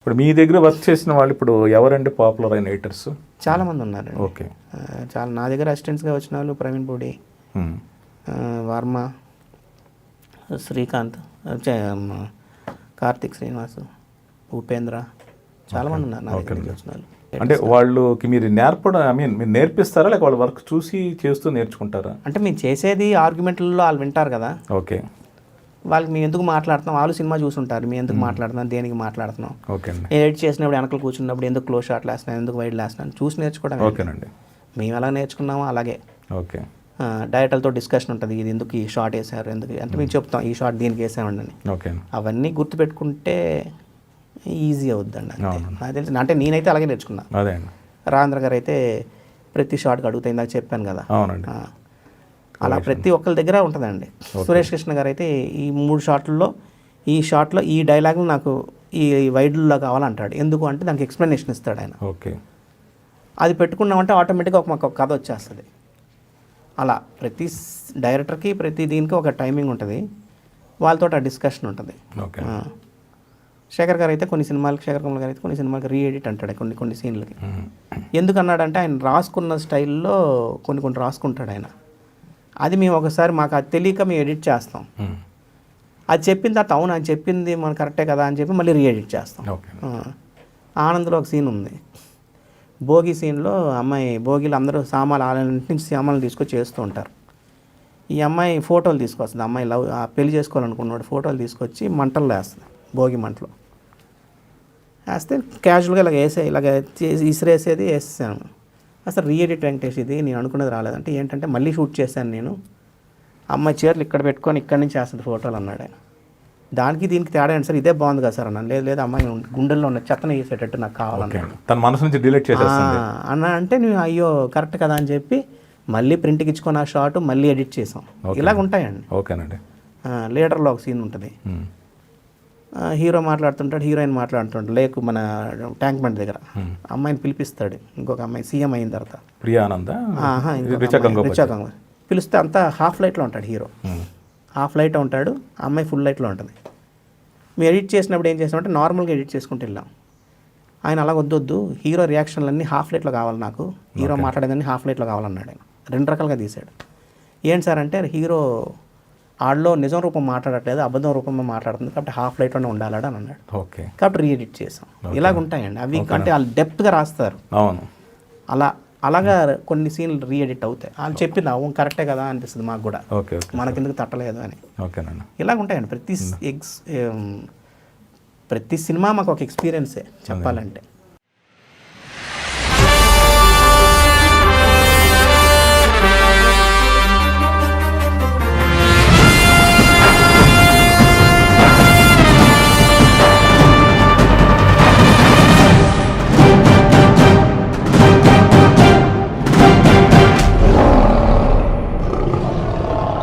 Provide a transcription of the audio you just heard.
ఇప్పుడు మీ దగ్గర వర్క్ చేసిన వాళ్ళు ఇప్పుడు ఎవరండి పాపులర్ అయిన రైటర్స్? చాలామంది ఉన్నారు. ఓకే. చాలా నా దగ్గర అసిస్టెంట్స్గా వచ్చిన వాళ్ళు ప్రవీణ్ పూడి, వర్మ, శ్రీకాంత్, కార్తిక్ శ్రీనివాస్, ఉపేంద్ర, చాలామంది ఉన్నారు నా దగ్గర వచ్చిన వాళ్ళు. అంటే వాళ్ళకి మీరు నేర్పడం, మీరు నేర్పిస్తారా లేక వాళ్ళు వర్క్ చూసి చేస్తూ నేర్చుకుంటారా? అంటే మీరు చేసేది ఆర్గ్యుమెంట్లలో వాళ్ళు వింటారు కదా. ఓకే. వాళ్ళకి మేము ఎందుకు మాట్లాడుతున్నాం, వాళ్ళు సినిమా చూసుంటారు, మేము ఎందుకు మాట్లాడుతున్నాం, దేనికి మాట్లాడుతున్నాం, ఓకే అండి, ఎడిట్ చేసినప్పుడు వెనకలు కూర్చున్నప్పుడు ఎందుకు క్లోజ్ షాట్లు వేస్తున్నాను, ఎందుకు వైడ్ వేస్తున్నాను చూసి నేర్చుకోవడం. ఓకేనండి. మేము ఎలా నేర్చుకున్నామో అలాగే. ఓకే. డైరెక్టర్లతో డిస్కషన్ ఉంటుంది, ఇది ఎందుకు ఈ షాట్ వేసారు, ఎందుకు అంటే మేము చెప్తాం ఈ షాట్ దీనికి వేసామండి అని. ఓకే. అవన్నీ గుర్తుపెట్టుకుంటే ఈజీ అవుద్దండి. నాకు తెలిసి అంటే నేనైతే అలాగే నేర్చుకున్నా. అదే అండి. రాజేంద్ర గారు అయితే ప్రతి షాట్కి అడుగుతాయి, ఇందాక చెప్పాను కదా. అవునండి. అలా ప్రతి ఒక్కరి దగ్గర ఉంటుందండి. సురేష్ కృష్ణ గారు అయితే ఈ 3 షాట్లలో ఈ షాట్లో ఈ డైలాగ్ నాకు ఈ వైడ్లో కావాలంటాడు. ఎందుకు అంటే దానికి ఎక్స్ప్లెనేషన్ ఇస్తాడు ఆయన. ఓకే. అది పెట్టుకున్నామంటే ఆటోమేటిక్గా మాకు ఒక కథ వచ్చేస్తుంది. అలా ప్రతి డైరెక్టర్కి ప్రతి దీనికి ఒక టైమింగ్ ఉంటుంది, వాళ్ళతో ఆ డిస్కషన్ ఉంటుంది. ఓకే. శేఖర్ గారు అయితే శేఖర్ కమల్ గారు అయితే కొన్ని సినిమాలకి రీఎడిట్ అంటాడు కొన్ని సీన్లకి. ఎందుకు అన్నాడంటే ఆయన రాసుకున్న స్టైల్లో కొన్ని రాసుకుంటాడు ఆయన. అది మేము ఒకసారి మాకు అది తెలియక మేము ఎడిట్ చేస్తాం. అది చెప్పిన తర్వాత అవును అని చెప్పింది మన కరెక్టే కదా అని చెప్పి మళ్ళీ రీఎడిట్ చేస్తాం. ఆనంద్లో ఒక సీన్ ఉంది, భోగి సీన్లో అమ్మాయి భోగిలు అందరూ సామాన్లు తీసుకొచ్చి చేస్తూ ఉంటారు. ఈ అమ్మాయి ఫోటోలు తీసుకొస్తుంది, అమ్మాయి పెళ్లి చేసుకోవాలనుకున్నాడు, ఫోటోలు తీసుకొచ్చి మంటల్లో వేస్తుంది, భోగి మంటలో వేస్తే క్యాజువల్గా ఇలాగ ఇసిరేసేది వేసేసాను. అసలు రీఎడిట్ వెంకటేష్ ఇది నేను అనుకున్నది రాలేదంటే ఏంటంటే మళ్ళీ షూట్ చేశాను నేను, అమ్మాయి చీరలు ఇక్కడ పెట్టుకొని ఇక్కడి నుంచి వేస్తుంది ఫోటోలు అన్నాడు ఆయన. దానికి దీనికి తేడా ఏంటి సార్, ఇదే బాగుంది కదా సార్ అన్నాను. లేదు అమ్మాయి గుండెల్లో ఉన్న చెత్తను వేసేటట్టు నాకు కావాలన్నాడు. తన మనసు నుంచి డిలీట్ చేసేస్తుంది అన్నా అంటే నువ్వు అయ్యో కరెక్ట్ కదా అని చెప్పి మళ్ళీ ప్రింట్కి ఇచ్చుకొని ఆ షాట్ మళ్ళీ ఎడిట్ చేసాం. ఇలాగ ఉంటాయండి. ఓకేనండి. లీడర్లో ఒక సీన్ ఉంటుంది, హీరో మాట్లాడుతుంటాడు, హీరోయిన్ మాట్లాడుతుంటాడు, లేకు మన ట్యాంక్ బండ్ దగ్గర అమ్మాయిని పిలిపిస్తాడు, ఇంకొక అమ్మాయి సీఎం అయిన తర్వాత ప్రియానంద పిలిస్తే అంతా హాఫ్ లైట్లో ఉంటాడు హీరో, హాఫ్ లైట్ ఉంటాడు, అమ్మాయి ఫుల్ లైట్లో ఉంటుంది. మేము ఎడిట్ చేసినప్పుడు ఏం చేసామంటే నార్మల్గా ఎడిట్ చేసుకుంటూ వెళ్ళాం. ఆయన అలా వద్దొద్దు, హీరో రియాక్షన్లన్నీ హాఫ్ లైట్లో కావాలి, నాకు హీరో మాట్లాడేదాన్ని హాఫ్ లైట్లో కావాలన్నాడు ఆయన. 2 రకాలుగా తీశాడు. ఏంటి సార్ అంటే హీరో ఆడలో నిజం రూపం మాట్లాడట్లేదు, అబద్ధం రూపంలో మాట్లాడుతుంది, కాబట్టి హాఫ్ లైట్లోనే ఉండాలని అన్నాడు. ఓకే. కాబట్టి రీఎడిట్ చేసాం. ఇలాగ ఉంటాయండి అవి, అంటే వాళ్ళు డెప్త్గా రాస్తారు. అవును. అలాగా కొన్ని సీన్లు రీఎడిట్ అవుతాయి. వాళ్ళు చెప్పింది అవును కరెక్టే కదా అనిపిస్తుంది మాకు కూడా, మనకెందుకు తట్టలేదు అని. ఇలాగ ఉంటాయండి. ప్రతి సినిమా మాకు ఒక ఎక్స్పీరియన్సే చెప్పాలంటే.